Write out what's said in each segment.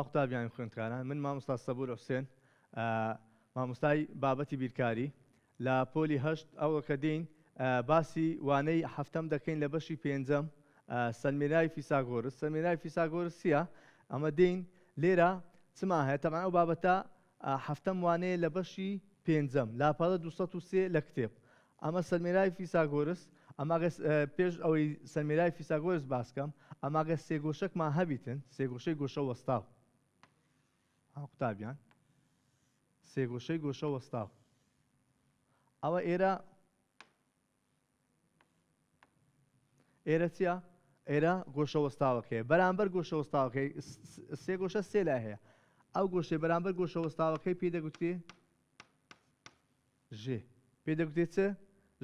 قوتابیان خوێندکاران من مامۆستا سەبور حوسێن مامۆستای بابەتی بیرکاری لە پۆلی هەشت ئەوەکە دێین باسی وانەی هەفتەم دەکەین لە بەشی پێنجەم سەلمێرای فیساگۆرس. سەلمێرای فیساگۆرس چییە؟ ئەمە دێین لێرە چما هەیە تەمان ئەو بابەتە هەفتەم وانەیە لە بەشی پێنجەم لاپەڵە 203 لە کتێب. ئەمە سەلمێرای فیساگۆرس. ئەماگە پێش ئەوەی سەلمێرای فیساگۆرس باسکەم ئەماگە سێگۆشەکمان هەبیتن سێگۆشەی گۆشە وەستاو قوتابیان سێگۆشەی گۆشە وەستاو ئەوە ئێرە چییە؟ ئێرە گۆشە وەستاوەکەی بەرامبەر گۆشە وەستاوەکەی سێ گۆشە سێ لای هەیە ئەو گۆشەی بەرامبەر گۆشە وەستاوەکەی پێی دەگوترێ ژێ پێی دەگوترێت چ؟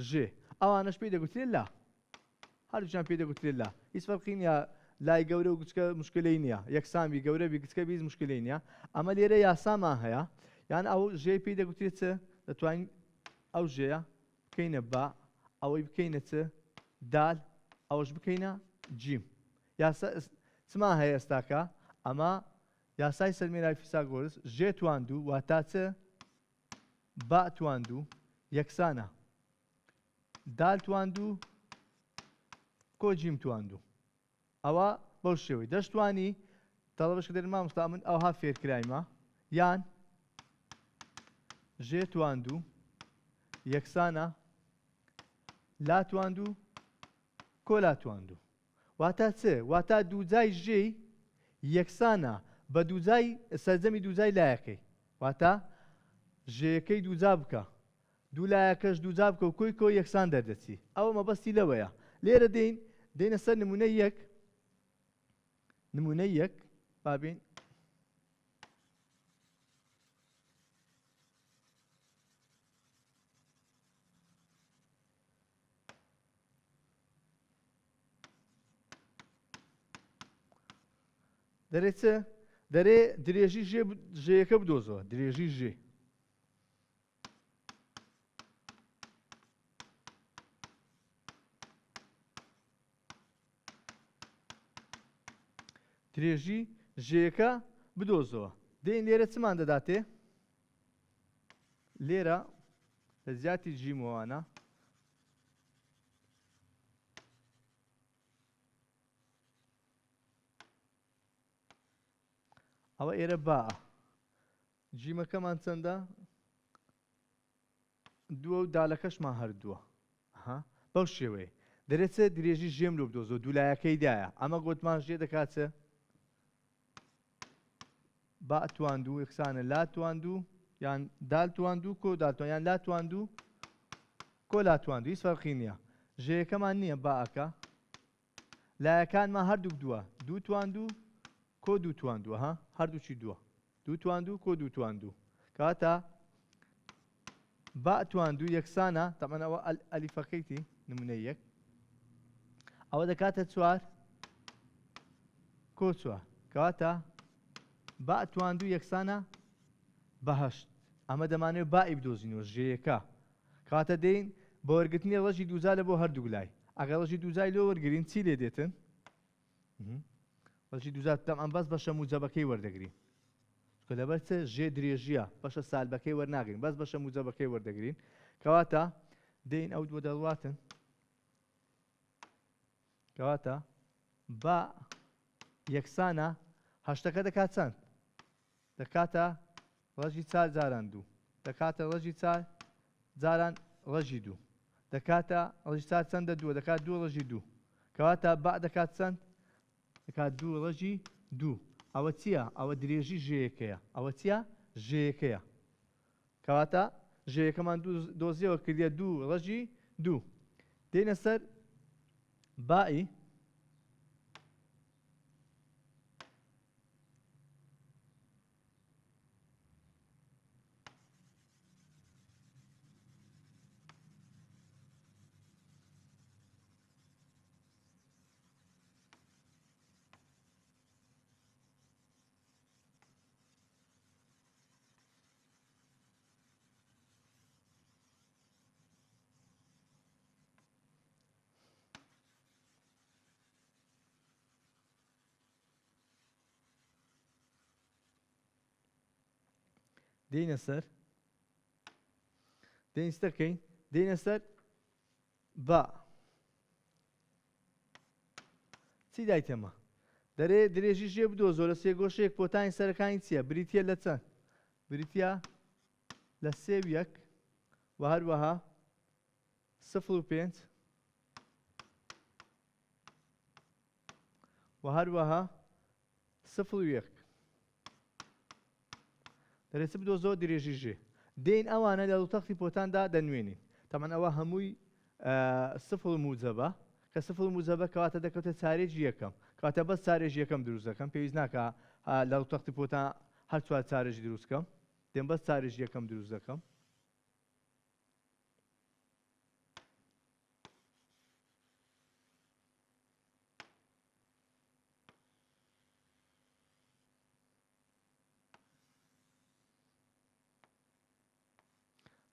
ژێ ئەوانەش پێی دەگوترێت لا هەردووچیان پێی دەگوترێت لا هیچ فەرقی نییە لای گەورە و گچکە مشکلەی نییە یەکسانبی گەورە بی گچکە بیز مشکلەی نییە ئەمە لێرە یاسامان هەیە یان ئەو ژێ پێی دەگوترێت چ؟ دەتوانین ئەو ژێیە بکەینە با ئەوەی بکەینە چ؟ دال ئەوەش بکەینە جیم. چما هەیە ئێستاکە ئەمە یاسای سەلمێرای فیساگۆرس ژێ تواندوو واتە چ؟ با تواندوو یەکسانە دال تواندوو کۆ جیم تواندوو. ئەوە بەو شێوەی دەشتوانی تەڵەبەشکە دەرن مامۆستا من ئەوها فێرکرایمە یان ژێ تواندوو یەکسانە لا تواندوو کۆ لا تواندوو واتە چ؟ واتە دووجای ژێی یەکسانە بە دووجای سەرجەمی دووجای لایەکەی واتە ژێیەکەی دووجا بکە دوو لایەکەش دووجا بکە و کۆی کۆ یەکسان دەردەچی ئەوە مەبەستی لەوەیە. لێرە دێنە سەر نمونەی یەک بابین دەرێت چ؟ دەرێ درێژی ژێیەکە بدۆزەوە درێژی ژێ درێژی ژێیەکە بدۆزەوە دێن لێرە چمان دەداتێ؟ لێرە لە زیاتی جیمەوانە ئەوە ئێرە باە جیمەکەمان چەندە؟ دووە و دالەکەشمان هەردووە بەو شێوەیە دەرێت چە؟ درێژی ژێم لۆ بدۆزەوە دوولایەکەیدایە ئەمە گوتمان ژێ دەکات چە؟ با تواندوو یەکسانە لا تواندوو یان دال تواندوو کۆ دالتوان یان لا تواندوو کۆ لا تواندوو هیچ فەرقی نییە ژێیەکەمان نییە باەکە لایەکانمان هەردووک دووە دوو تواندوو کۆ دوو تواندووە هەردووچی دووە دوو تواندوو کۆ دوو تواندوو کەواتە با تواندوو یەکسانە تەمەن ئەوە ئەلیفەکەیتی نمونەی یەک ئەوە دەکاتە چوار کۆ چوار کەواتە با تواندوو یەکسانە بە هەشت ئەمە دەمانوێت بای بدۆزینەوە ژێیەکە کەواتە دێین بە وەرگرتنی ڕەشی دووجا لە بۆ هەردوو لای ئەگەر ڕەشی دووجای لۆ وەرگرین چی لێ دێتن؟ ڕەشی دووجا تەمەن بەس بەشە موجەبەکەی وەردەگرین کە لەبەر چ؟ ژێ درێژیە بەشە سالبەکەی وەرناگرین بەس بەشە موجەبەکەی وەردەگرین کەواتە دێین ئەو دووە دەڵواتن کەواتە با یەکسانە هەشتەکە دەکات چەند؟ دەکاتە ڕەشی چار جاران دوو دەکاتە ڕەشی چار جاران ڕەشی دوو دەکاتە ڕەشی چار چەندە دووە دەکات دوو ڕەشی دوو کەواتە با دەکات چەند؟ دەکات دوو ڕەشی دوو ئەوە چییە؟ ئەوە درێژی ژێیەکەیە ئەوە چییە؟ ژێیەکەیە کەواتە ژێیەکەمان دۆزیەوە کردە دوو ڕەشی دوو دێنە سەر بای دێنە سەر دێنستەکەین دێنە سەر با چی دایتەمە دەرێ درێژی ژێ بدۆزۆ لە سێ گۆشەیەک پۆتانی سەرەکانی چییە بریتە لە چەند بریتە لە 3 و هەروەها 0.5 و هەروەها 0.1 دەرێت بدۆزەوە درێژی ژێ دێن ئەوانە لە تەختی پۆتاندا دەنوێنین تەمان ئەوە هەمووی 0 موجەبە کە 0 موجەبە کەواتە دەکەوتە چارێژی یەکەم کەواتە بەس چارێژی یەکەم دروست دەکەم پێویست ناکە لە تەختی پۆتان هەر چوار چارێژی دروست بکەم دێن بەس چارێژی یەکەم دروست دەکەم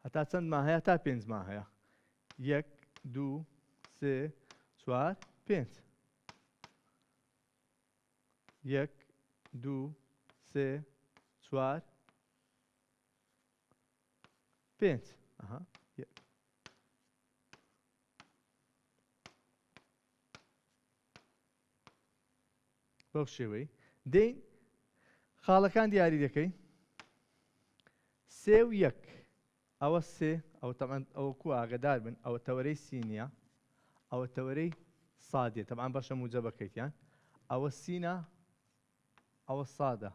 هەتا چەند ما هەیە تا 5 ما هەیە 1 2 3 4 5 1 2 3 4 5 ئەها بەو شێوەی دێین خاڵەکان دیاری دەکەین 3 و 1 ئەوە سێ ئەو تەمان ئەوە کو ئاگدار بن ئەوە تەوەرەی سینیە ئەوە تەوەرەی سادێ تەمان بەشە موجە بکەیتیان ئەوە سینە ئەوە سادە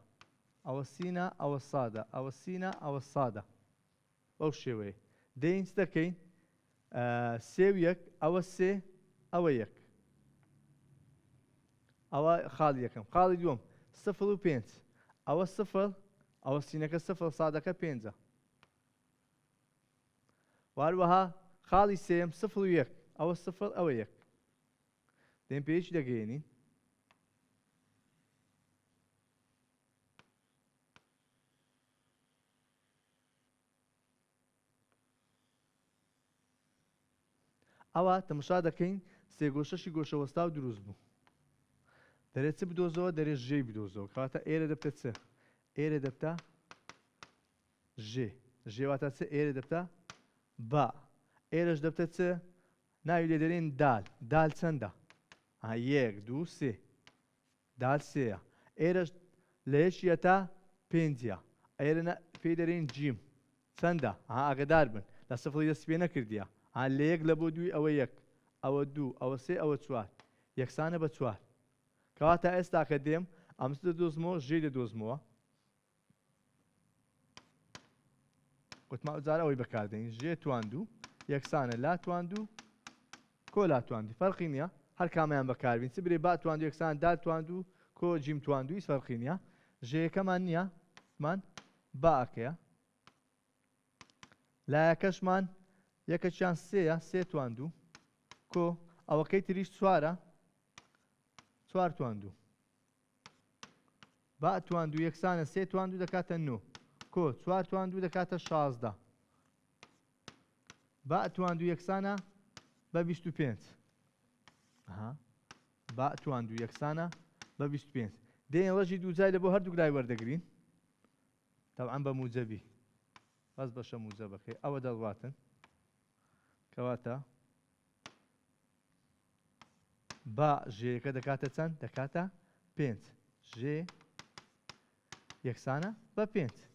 ئەوە سینە ئەوە سادە ئەوە سینە ئەوە سادە بەو شێوەیە دێین دەکەین 3 و 1 ئەوە سێ ئەوە 1 ئەوە خاڵی یەکەم خاڵی دووەم 0 و 5 ئەوە 0 ئەوە سینەکە 0 سادەکە 5 واروەها خاڵی سێم 0 و 1 ئەوە 0 ئەوە 1 دێن پێیەکی دەگەێنین ئەوە تەماشا دەکەین سێ گۆشەشی گۆشەوەستا و دروست بوو دەرێت چ بدۆزەوە دەرێت ژێی بدۆزەوە کەواتە ئێرە دەبتە چ ئێرە دەبتە ژێ ژێواتە چ ئێرە دەبتە با ئێرەش دەبتە چ ناوی لێ دەرێن دال دال چەندە 1 2 3 دال سێیە ئێرەش لە یەکیە تا 5 ئێرە پێی دەرێن جیم چەندە ئاگدار بن لە سفڵی دەست پێ نەکردیە لە 1 لە بۆ دوی ئەوە 1 ئەوە 2 ئەوە 3 ئەوە 4 یەکسانە بە 4 کەواتە ئێستا کە دێم ئەمس دەدۆزمەوە ژێ دەدۆزمەوە وتما جارە ئەوەی بەکاردێن ژێ تواندوو یەکسانە لا تواندوو کۆ لا تواندی فەرقی نییە هەر کامیان بەکاربین چ برێ با تواندوو یەکسان دا تواندوو کۆ جیم تواندووی فەرقی نییە ژێیەکەمان نییە مان باکەیە لایەکەشمان یەکەچیان سێیە سێ تواندوو کۆ ئەوەکەی تریش 4 4 تواندوو با تواندوو یەکسانە سێ تواندوو دەکاتە 9 کۆ 4 تواندوو دەکاتە 16 با تواندوو یەکسانە بە 25 با تواندوو یەکسانە بە 25 دێن ڕەشی دووجای لە بۆ هەردوو لای وەردەگرین تەبعەن بە موجەبی بەس بەشە موجەبەکەی ئەوە دەڵواتن کەواتە با ژێیەکە دەکاتە چەند دەکاتە 5 ژێ یەکسانە بە 5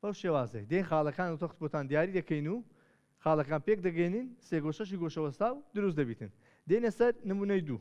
بەو شێوازەی دێن خاڵەکان و تەخت بۆتان دیاری دەکەین و خاڵەکان پێک دەگەێنین سێ گۆشەشی گۆشەوەستا و دروست دەبیتن دێنە سەر نمونەی 2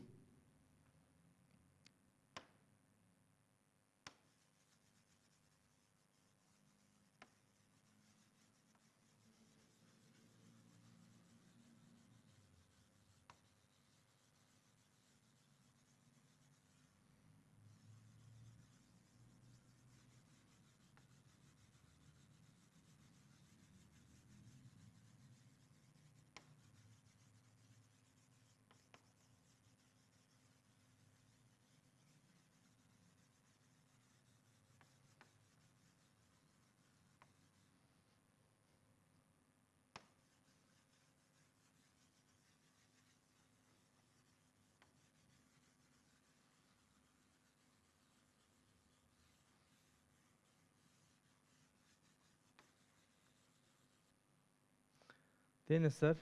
تێنە سەر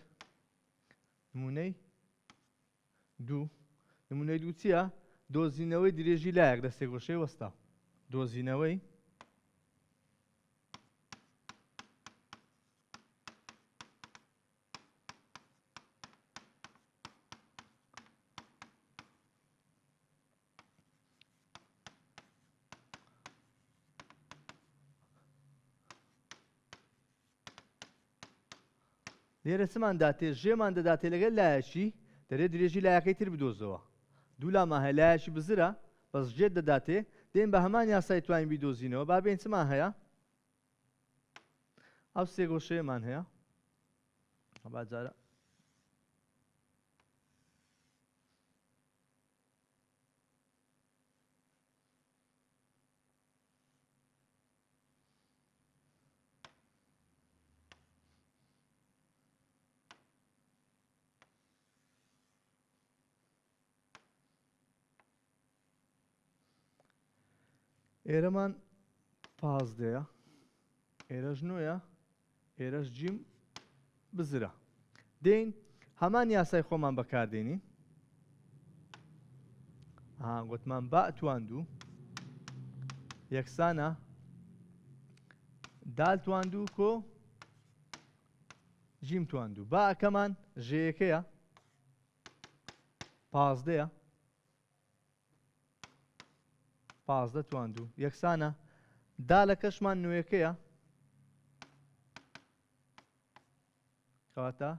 نمونەی دوو. نمونەی دوو چییە؟ دۆزینەوەی درێژی لایەک لە سێگۆشەی وەستا. دۆزینەوەی لێرە چمان داتێ ژێمان دەداتێ لەگەل لایەکی دەرێت درێژی لایەکەی تر بدۆزەوە. دوو لامان هەیە لایەکی بزرە بەس ژێر دەداتێ دێن بە هەمان یاسای توانین بیدۆزینەوە. با بێن چمان هەیە؟ ئەو سێ گۆشەیەمان هەیە. باجارە ئێرەمان 15ەیە، ئێرەش 9ە، ئێرەش جیم بزرە. دێین هەمان یاسای خۆمان بەکاردێنین. گوتمان با تواندوو یەکسانە دال تواندوو کۆ جیم تواندوو. با ئەکەمان ژەیەکەیە 15ەیە، 15 تواندوو یەکسانە دالەکەشمان 9ەکەیە کەواتە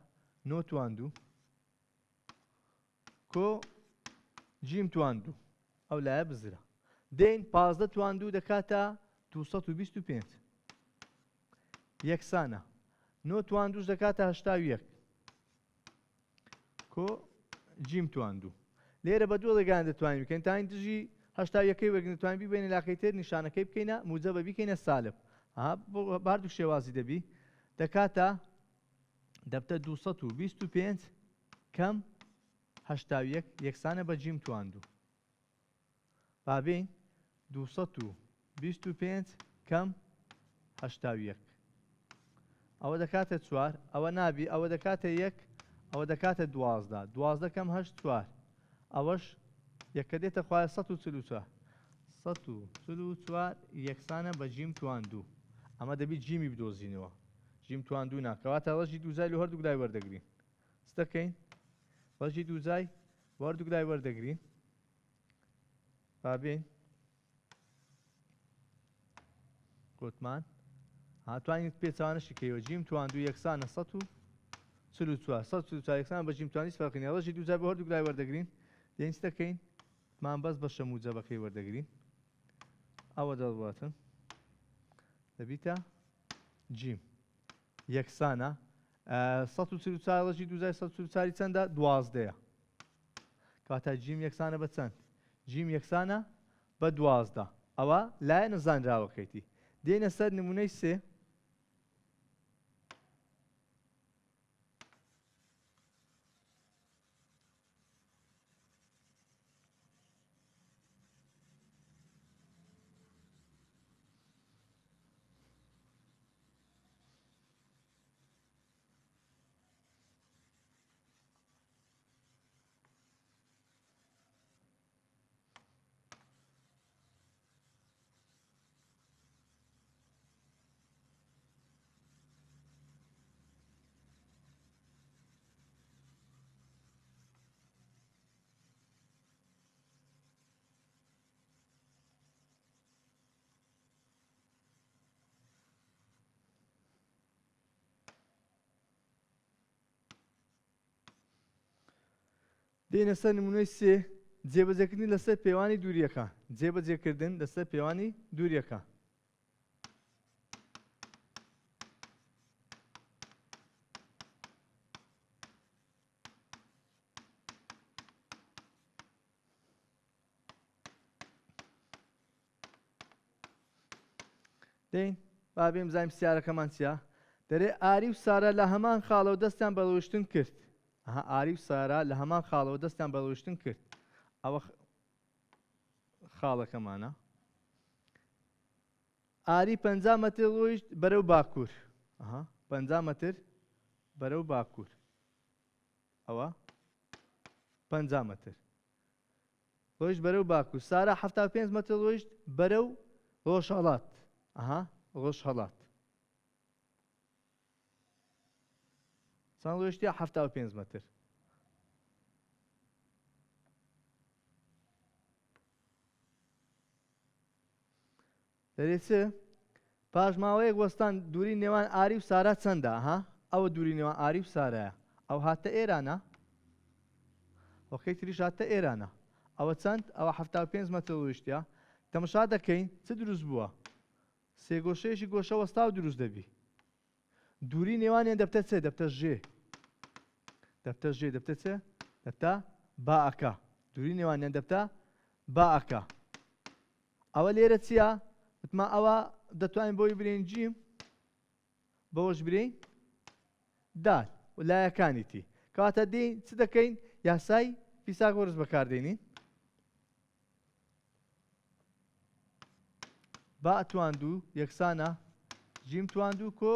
9 تواندوو کۆ جیم تواندوو. ئەو لایە بزرە. دێین 15 تواندوو دەکاتە 225 یەکسانە 9 تواندووش دەکاتە 81 کۆ جیم تواندوو. لێرە بە دوو ڕێگایان دەتوانین بکەین تا این دژی 81 وەرگن دەتوانین بیبێنین لاکەی تر نیشانەکەی بکەینە موجەبە بیکەینە سالب. باردوو شێوازی دەبی دەکاتە دەبتە 225 کەم 81 یەکسانە بە جیم تواندوو. بابین 225 کەم 81 ئەوە دەکاتە 4 ئەوە نابی ئەوە دەکاتە 1 ئەوە دەکاتە 12 12 کەم 8 4 ئەوەش یەکە دێتە خوایە 144 144 یەکسانە بە جیم تواندوو. ئەمە دەبی جیمی بدۆزینەوە. جیم تواندوو ناکەواتە ڕەشی دووزای لە هەردوو لای وەردەگرین. چ دەکەین؟ ڕەشی دووزای هەردوو لای وەردەگرین. بابین گوتمان هاتوانین پێچوانەشی کەیەوە جیم تواندوو یەکسانە 144 یەکسانە بە جیم تواندوو فەرقینە. ڕەشی دووزای بە هەردوو لای وەردەگرین. دێن چ دەکەین؟ مان بەس بە شەموجەبەکەی وەردەگرین. ئەوە دەڵباتن دەبیتە جیم یەکسانە 144 ڕەشی دووزای 144 چەندە؟ 12ەیە. کاتە جیم یەکسانە بە چەند؟ جیم یەکسانە بە 12. ئەوە لایە نەزانراوەکەیتی. دێنە سەر نمونەی 3. دێنە سەر نمونەی 3 جێبەجێکردن لەسەر پێوانی دووریەکە. جێبەجێکردن لەسەر پێوانی دووریەکە. دێین با بێم زای پرسیارەکەمان چییە؟ دەرێ ئاری و سارا لە هەمان خاڵەوە دەستیان بەڕۆشتن کرد. ئاری و سارا لە هەمان خاڵەوە دەستیان بەڕۆشتن کرد. ئەوە خاڵەکەمانە. ئاری 50 مەتر ڕۆیشت بەرەو باکوور. 50 مەتر بەرەو باکوور ئەوە 50 مەتر ڕۆیشت بەرەو باکوور. سارا 75 مەتر ڕۆیشت بەرەو ڕۆژهەڵات. ڕۆژهەڵات چەند ڕۆیشتە 75 مەتر. دەرێت پاش ماوەیەک وەستان دووری نێوان ئاری و سارا چەندە؟ ئەوە دووری نێوان ئاری و سارایە. ئەو هاتە ئێرانە، وەخەی تریش هاتە ئێرانە. ئەوە چەند؟ ئەوە 75 مەتر ڕۆیشتە. تەماشا دەکەین چ دروست بووە؟ سێگۆشەیەکی گۆشە وەستا و دروست دەبی. دووری نێوانیان دەبتە چێ؟ دەبتە ژێ. دەبتە ژێ دەبتە چێ؟ دەبتە باعەکە. دووری نێوانیان دەبتە باعەکە. ئەوە لێرە چییە؟ وتمان ئەوە دەتوانین بۆی برین جیم، بەوەش برین دال و لایەکانیتی. کەواتە دێین چ دەکەین؟ یاسای پیساگۆرس بەکاردێنین. با تواندوو یەکسانە جیم تواندوو کۆ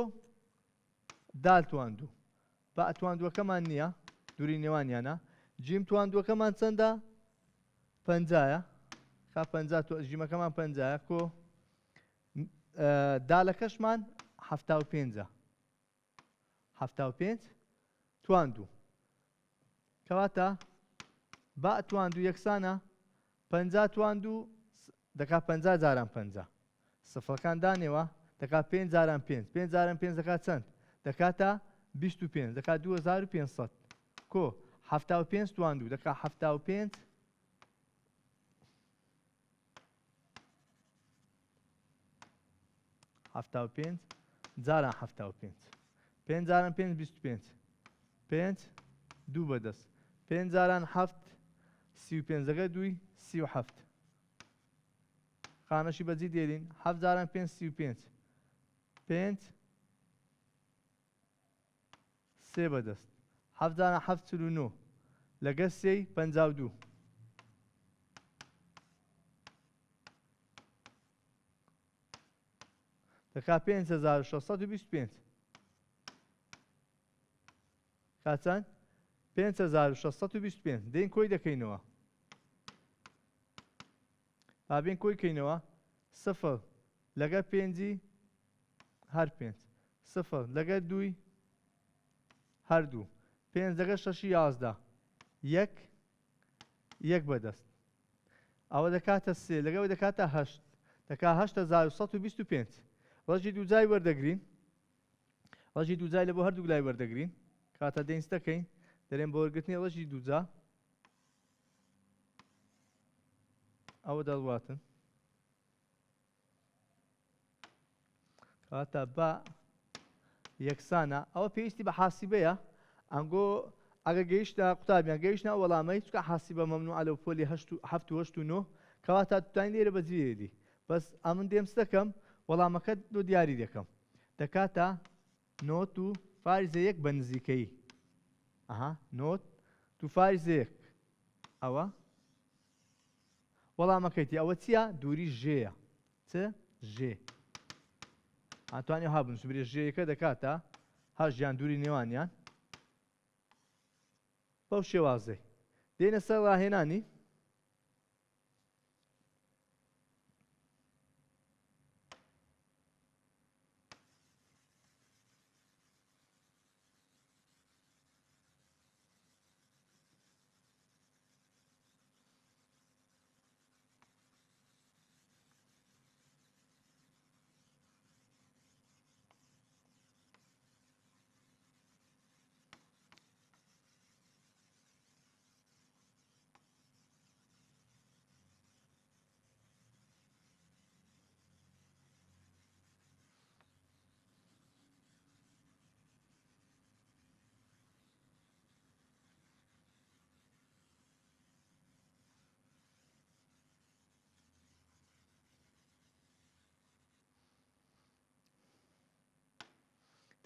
دال تواندوو. با تواندووەکەمان نییە، دووری نێوانیانە. جیم تواندووەکەمان چەندە؟ 50ە. ژیمەکەمان 50ە کۆ دالەکەشمان 75ە. 75 تواندوو. کەواتە با تواندوو یەکسانە 50 تواندوو دەکات 50 جاران 50. سفرەکان دانێەوە دەکات 5 جاران 5. 5 جاران 5 دەکات چەند؟ دەکاتە 25 دەکات 2500 کۆ 75 تواندوو دەکات 75 75 جاران 75. 5 جاران 5 25. 5 دوو بەدەست. 5 جاران 7 35 دەکات 2 37. خانەشی بەجی دێرین. 7 جاران 5 35. 5 سێ بەدەست. 7 جاران 7 49 لەگەڵ سێی 52. دەکات 5625. کات چەند؟ 5625. دێین کۆی دەکەینەوە. بابین کۆی کەینەوە. سفر لەگەڵ 5 هەر 5. سفر لەگەڵ 2 هەر 2. 5 لەگەڵ 6 11. 1 بەدەست. ئەوە دەکاتە 3 لەگەڵ دەکاتە 8. دەکات 8125. ڕەشی دووجای وەردەگرین. ڕەشی دووجای لە بۆ هەردوو لای وەردەگرین. کاتە دێنس دەکەین دەرێن بۆ وەرگرتنی ڕەشی دووجا. ئەوە دەڵواتن. کاتە با یەکسانە. ئەوە پێویستی بە حاسیبەیە. ئەنگۆ ئەگە گەیشتە قوتابیان گەیشتە وەڵامەی چکە حاسیبە مەمنوع لەو پۆلی 7 و 8 و 9 کەواتە توانین لێرە بەجێدی. بەس ئەمن دێمس دەکەم وەڵامەکە دۆ دیاری دەکەم. دەکاتە نۆت و فارزە 1 بە نزیکەی. نۆت و فارزە 1. ئەوە وەڵامەکەیتی. ئەوە چییە؟ دووری ژێیە. چ؟ ژێ. ئەتوانی هابن سوبرێ ژێیەکە دەکاتە هەژیان دووری نێوانیان بەو شێوازەی. دێنە سەر ڕاهێنانی.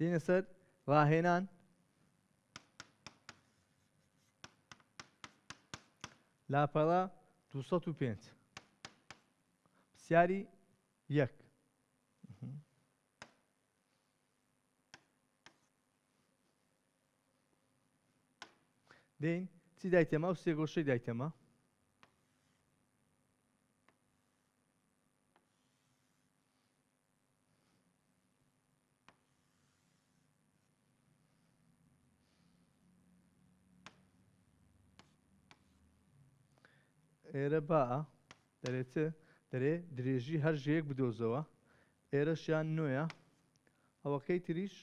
دێنە سەر ڕاهێنان. لاپەڕە 205. پرسیاری 1. دێین چی دایتێمە ئەو سێ گۆشەی دایتێمە ئێرە باە دەرێتە دەرێ درێژی هەر ژەیەک بدۆزەوە ئێرەشیان نوێە ئەوەکەی تریش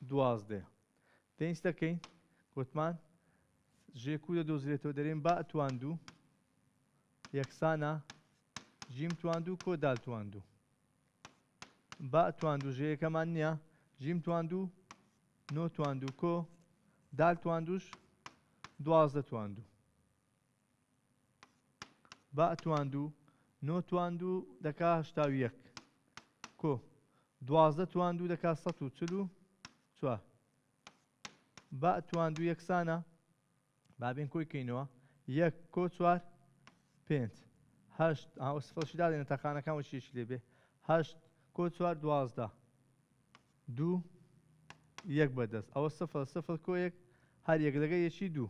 دوازدەیە دێنس دەکەین گوتمان ژێک و دەدۆزرێتەوە دەرێن با ئەتواندوو یەکسانە ژیم تواندوو کۆ دال تواندوو با ئەتواندوو ژەیەکەمان نییە ژیم تواندوو نۆ تواندوو کۆ دال تواندووش دوازدە تواندوو با ئەتواندوو نۆ تواندوو دەکا هەشتا و یەک کۆ دوازدە تواندوو دەکا سەد و چل و چوار با ئەتواندوو یەکسانە بابێن کۆی کەینەوە یەک کۆ چوار پێنج هەشت سفەڵشی دادێنە تاقانەکان وەچێشی لێبێ هەشت کۆ چوار دوازدە دوو یەک بەدەست ئەوە سفر سفر کۆ یەک هەر یەک لەگە یەکی دوو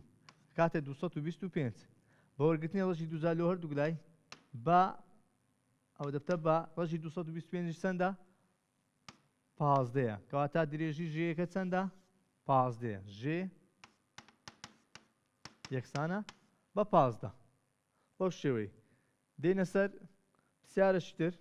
کاتێ 225 بە وەرگرتنی ڕەشی دووزار لۆ هەردوو گلای با ئەو دەبتە بە ڕەشی 225 چەندە پازدەیە کەواتە درێژی ژەیەکە چەندە پازدەیە ژێ یەکسانە بە پازدە بەو شێوەی دێنە سەر پرسیارەشی تر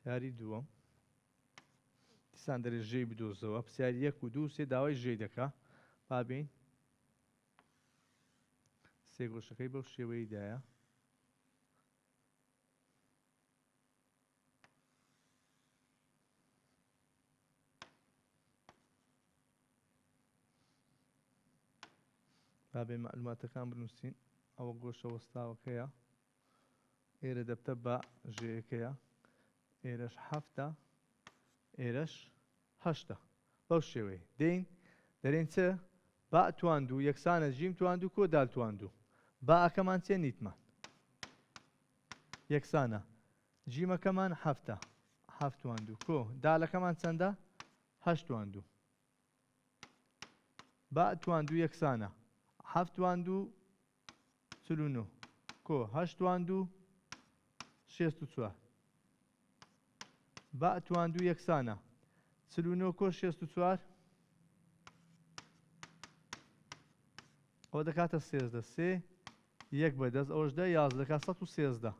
پرسیاری دووەم دیسان دەرێت ژێی بدۆزەوە پرسیاری یەک و دوو سێ داوای ژێی دەکا بابین سێ گۆشەکەی بەو شێوەیەدایە بابێ معلوماتەکان بنووسین ئەوە گۆشە وەستاوەکەیە ئێرە دەبتە بە ژێیەکەیە ئێرەش حەفتە ئێرەش هەشتە بەو شێوەیە دێین دەرێن چە با تواندوو یەکسانە ژیم تواندوو کۆ دال تواندوو با ئەکەمان چێ نیتمان یەکسانە جیمەکەمان حەفتە حەفت تواندوو کۆ دالەکەمان چەندە هەشت تواندوو با تواندوو یەکسانە حەفت تواندوو چل و نۆ کۆ هەشت تواندوو شێست و چوار با تواندوو یەکسانە چل و نۆ کۆ شێست و چوار ئەوە دەکاتە سێزدە سێ یەک بەدەست ئەوەش دە یازدە دەکات سەد و سێزدە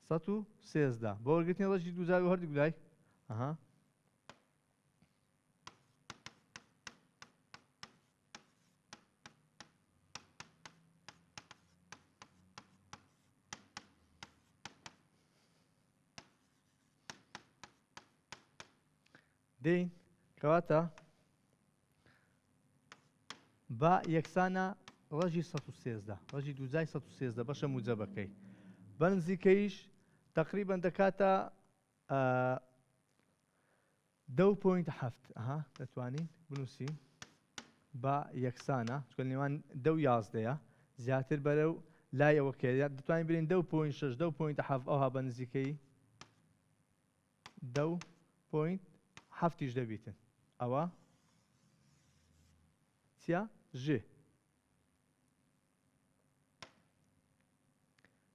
سەد و سێزدە بە وەرگرتنی ڕەشی دووزار و هەردوو گلای ئەها دێین کەواتە با یەکسانە ڕەشی 113 ڕەشی دووزای 113 بەشە موجەبەکەی بەنزیکەیش تقریبا دەکاتە 2.7 ئەها دەتوانین بنووسین با یەکسانە چکە نێوان 2 و 11 زیاتر بەرەو لایەوە کێ دەتوانین برین 2.6 2.7 ئەوها بەنزیکەی 2.7 دەبیتن ئەوە چیە ژێ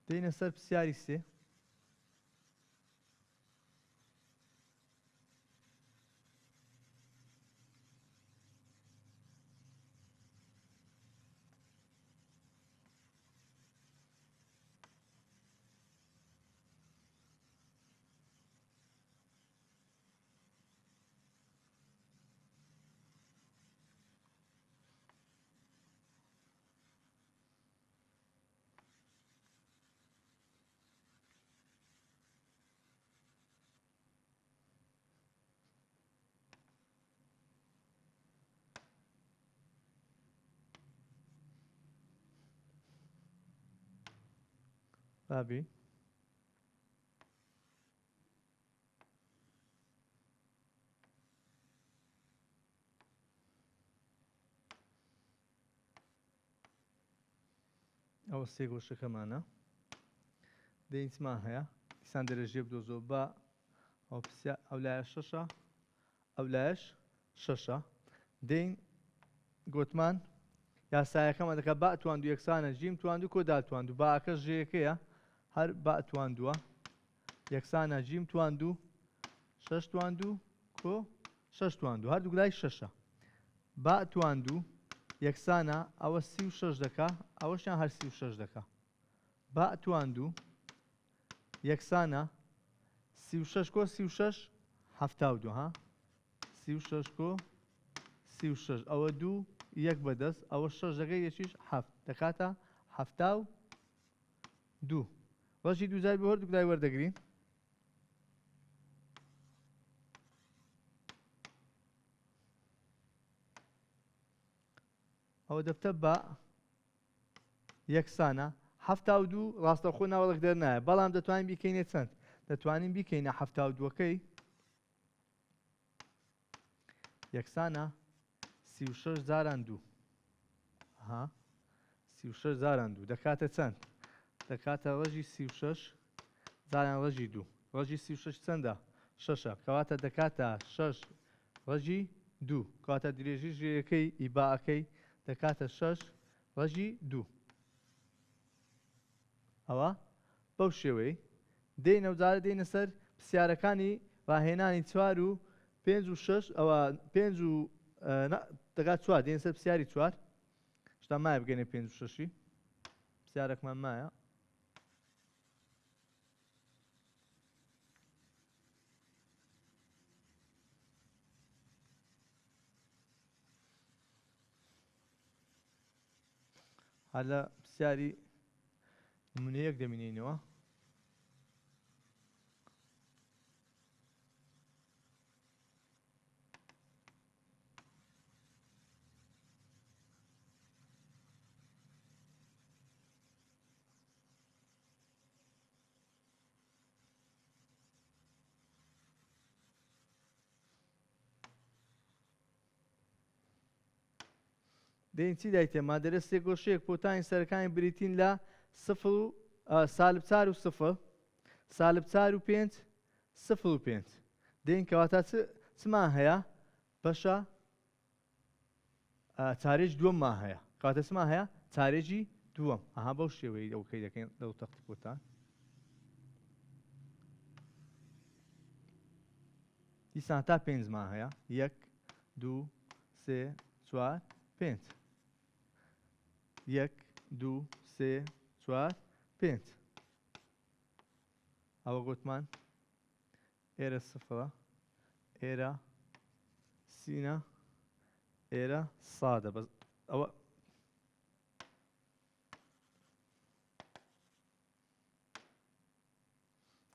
دێنە سەر پرسیاری سێ بابی ئەوە سێ گۆشەکەمانە دەین چمان هەیە دیسان دەرەژێ بدۆزۆ بە ئەو لایە شەشە ئەو لایەش شەشە دەین گوتمان یاسایەکەمە دەکات با تواندو یەکسانە ژیم تواندو کۆ داتواندو باکە ژەیەکەیە هەر با تواندووە یەکسانە ژیم تواندو شەش تواندو کۆ شەش تواندو هەردوو لای شەشە با تواندو یەکسانە ئەوە 36 دەکا ئەوەشیان هەر 36 دەکا با تواندو یەکسانە 36 کۆ 36 72 ها 36 کۆ 36 ئەوە دوو یەک بەدەست ئەوە شەش دەکەی یەکیش هەفت دەکاتە 72 ڕەشی دووزای بۆ هەردوو لای وەردەگرین ئەوە دەفتە بە یەکسانە 72 ڕاستەوخۆ ناوەڵک دەرنایە بەڵام دەتوانین بیکەینێ چەند دەتوانین بیکەینە 72ەکەی یەکسانە 36 زاران دوو 36 زاران دوو دەکاتە چەند دەکاتە ڕەژی 36 زاران ڕەژی دوو ڕەژی 36 چەندە شەشە کەواتە دەکاتە 6 ڕەژی دوو کەواتە درێژی ژێیەکەی ئیباعەکەی دەکاتە 6 ڕەژی دوو ئەوە بەو شێوەی دێن ئەوجارە دێنە سەر پرسیارەکانی ڕاهێنانی 4 و 5 و 6 ئەوە 5 و دەکات 4 دێن سەر پرسیاری 4 شتا مایە بگەنێ 5 و 6 پرسیارێکمان مایە هەر لە پرسیاری نمونەیەک دەمینێنەوە دەین چی دای تێما دەرەستێ گۆشەیەک پۆتانی سەرەکانی بریتین لە سالب 4 و 0 سالب 4 و 5 0 و 5 دەین کەواتە چمان هەیە بەشە چارێژ دووەممان هەیە کەواتە چمان هەیە چارێژی دووەم ئەها بەو شێوەی ئەوکەی دەکەین لەو تەختی پۆتان دیسان تا 5 مان هەیە 1 2 3 4 5 1 2 3 4 5 ئەوە گوتمان ئێرە سفرە ئێرە سینە ئێرە سادە بەس ئەوە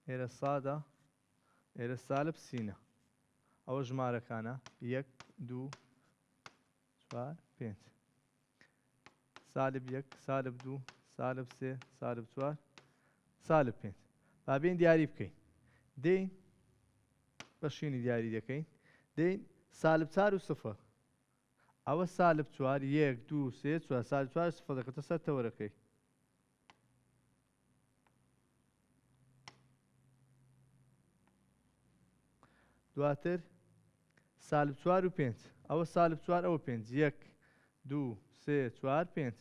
ئێرە سادە ئێرە سالب سینە ئەوە ژمارەکانە 1 2 4 5 سالب 1 سالب 2 سالب 3 سالب 4 سالب 5 با بین دیاری بکەین دەین بەشینی دیاری دەکەین دەین سالب 4 و 0 ئەوە سالب 4 1 2 3 4 سالب 4 0 دەکەتە سەر تەوەرەکەی دواتر سالب 4 و 5 ئەوە سالب 4 ئەوە 5 1 2 3 4 5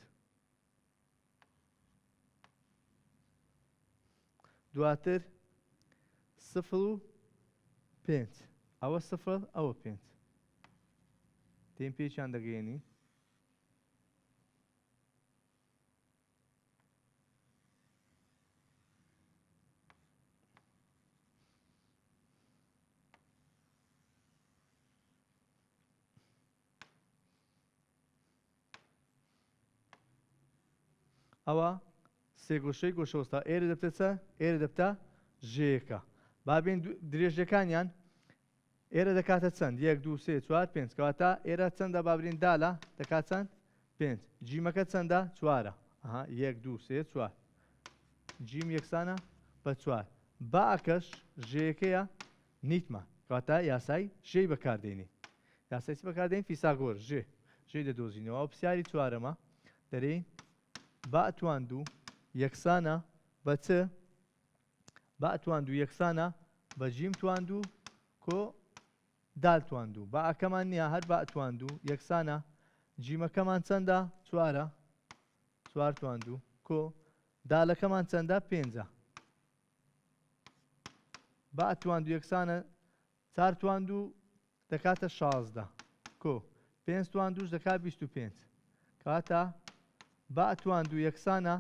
دواتر 0 و 5 ئەوە 0 ئەوە 5 دێن پێچیان دەگەێنین ئەوە سێ گۆشەی گۆشەوەستا ئێرە دەبتە چە ئێرە دەبتە ژەیەکە بابین درێژەکانیان ئێرە دەکاتە چەند 1 2 3 4 5 کەواتە ئێرە چەندە بابرین دالا دەکات چەند 5 جیمەکە چەندە 4 1 2 3 4 جیم یەکسانە بە 4 باکەش ژەیەکەیە نیتمە کاتە یاسای ژێی بەکاردێنی یاسای بەکاردێن فیساگۆر ژێ دەدۆزینەوە ئەو پرسیاری چوارەمە دەرێ با ئەتواندوو یەکسانە بە چ با ئەتواندوو یەکسانە بە جیم تواندوو کۆ دال تواندوو با ئەکەمان نییە هەر با ئەتواندوو یەکسانە جیمەکەمان چەندە چوارە 4 تواندوو کۆ دالەکەمان چەندە 5 با ئەتواندوو یەکسانە 4 تواندوو دەکاتە 16 کۆ 5 تواندووش دەکات 25 کاتە با ئەتواندوو یەکسانە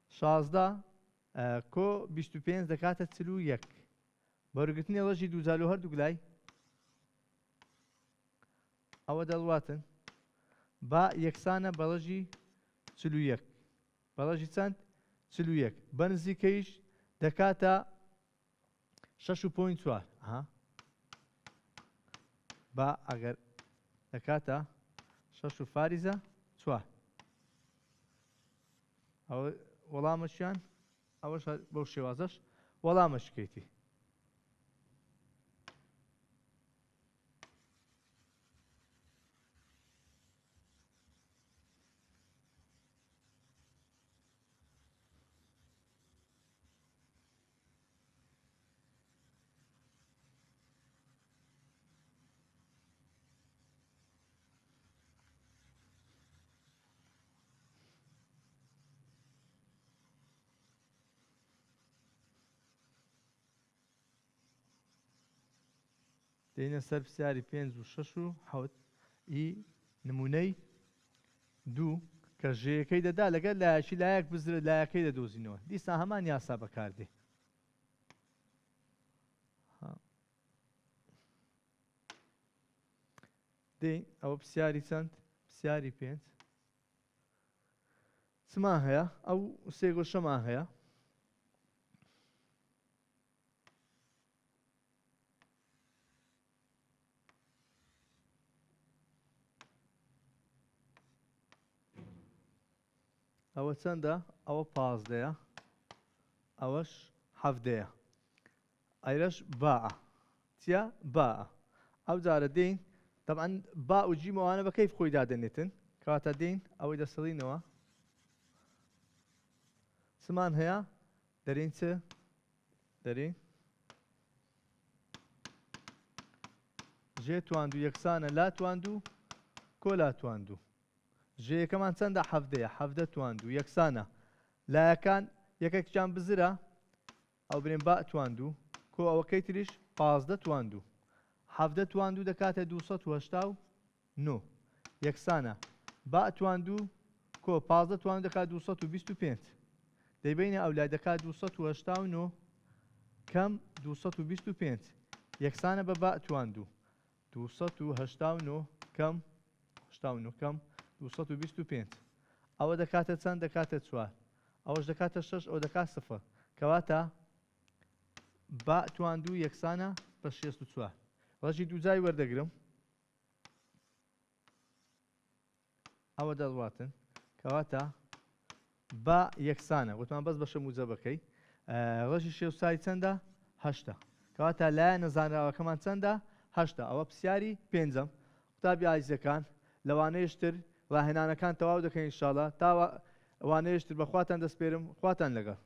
16 کۆ 25 دەکاتە 41 بەوەرگرتنی ڕەشی دووجال و هەردوو گلای ئەوە دەڵواتن با یەکسانە بە ڕەشی 41 بە ڕەشی چەند 41 بە نزیکەیش دەکاتە 6.4 با ئەگەر دەکاتە 6 و فاریزە 4 ئەوە وەڵامەشیان ئەوەش بەو شێوازەش وەڵامەشکەیتی دێنە سەر پرسیاری 5 و 6 و 7 ئی نمونەی دوو کە ژەیەکەی دەدا لەگەر لایەکی لایەک بزرە لایەکەی دەدۆزینەوە دیسان هەمان یاسا بەکاردێ دێین ئەوە پرسیاری چەند پرسیاری 5 چمان هەیە ئەو سێ گۆشەمان هەیە ئەوە چەندە ئەوە 15 ئەوەش 7 ئەیرەش باە چیە باە ئەو جارە دێین طبعاً با و جیمەوانە بە کەیف خۆی دادەنێتن کاتە دێین ئەوەی دەسەڵینەوە چمان هەیە دەرێن چ دەرێن ژێ تواندوو یەکسانە لا تواندوو کۆ لا تواندوو ژەیەکەمان چەندە 7 تواندوو یەکسانە لایەکان یەکێکیان بزرە ئەو برێن با تواندوو کۆ ئەوەکەی تریش 15 تواندوو 7 تواندوو دەکاتە 289 یەکسانە با تواندوو کۆ 15 تواندوو دەکات 225 دەیبینە ئەو لای دەکات 289 کەم 225 یەکسانە بە با تواندوو 289 کەم 89 کەم 225 ئەوە دەکاتە چەند دەکاتە 4 ئەوەش دەکاتە 6 ئەو دەکات 0 کەواتە با تواندوو یەکسانە بە 64 ڕەشی دووجای وەردەگرم ئەوە دەڵواتن کەواتە با یەکسانە وتمان بەس بەشە موجەبەکەی ڕەشی شێوسای چەندە 8 کەواتە لایە نەزانراوەکەمان چەندە 8 ئەوە پرسیاری 5ەم قوتابی ئازیزەکان لەوانەیەشتر ڕاهێنانەکان تەواو دەکەین ئینشاڵڵا تا ئەوانەیەشتر بەخواتان دەسپێرم خواتان لەگەڵ